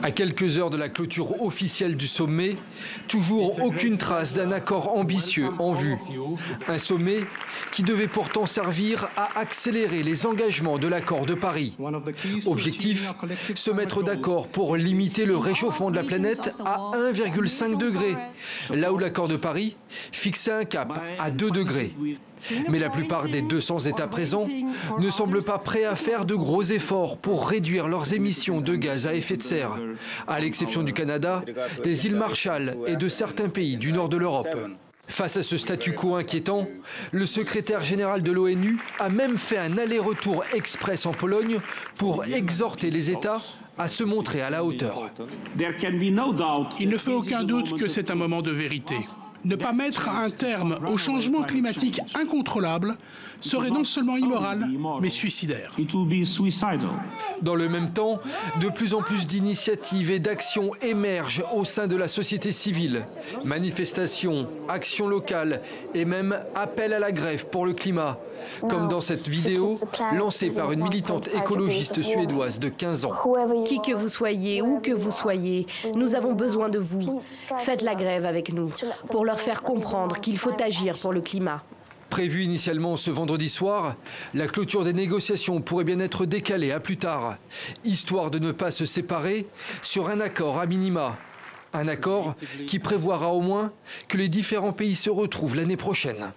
À quelques heures de la clôture officielle du sommet, toujours aucune trace d'un accord ambitieux en vue. Un sommet qui devait pourtant servir à accélérer les engagements de l'accord de Paris. Objectif, se mettre d'accord pour limiter le réchauffement de la planète à 1,5 degré, là où l'accord de Paris fixait un cap à 2 degrés. Mais la plupart des 200 États présents ne semblent pas prêts à faire de gros efforts pour réduire leurs émissions de gaz à effet de serre, à l'exception du Canada, des îles Marshall et de certains pays du nord de l'Europe. Face à ce statu quo inquiétant, le secrétaire général de l'ONU a même fait un aller-retour express en Pologne pour exhorter les États à se montrer à la hauteur. Il ne fait aucun doute que c'est un moment de vérité. Ne pas mettre un terme au changement climatique incontrôlable serait non seulement immoral, mais suicidaire. Dans le même temps, de plus en plus d'initiatives et d'actions émergent au sein de la société civile. Manifestations, actions locales et même appels à la grève pour le climat. Comme dans cette vidéo lancée par une militante écologiste suédoise de 15 ans. Qui que vous soyez, où que vous soyez, nous avons besoin de vous. Faites la grève avec nous pour leur faire comprendre qu'il faut agir pour le climat. Prévu initialement ce vendredi soir, la clôture des négociations pourrait bien être décalée à plus tard, histoire de ne pas se séparer sur un accord à minima. Un accord qui prévoira au moins que les différents pays se retrouvent l'année prochaine.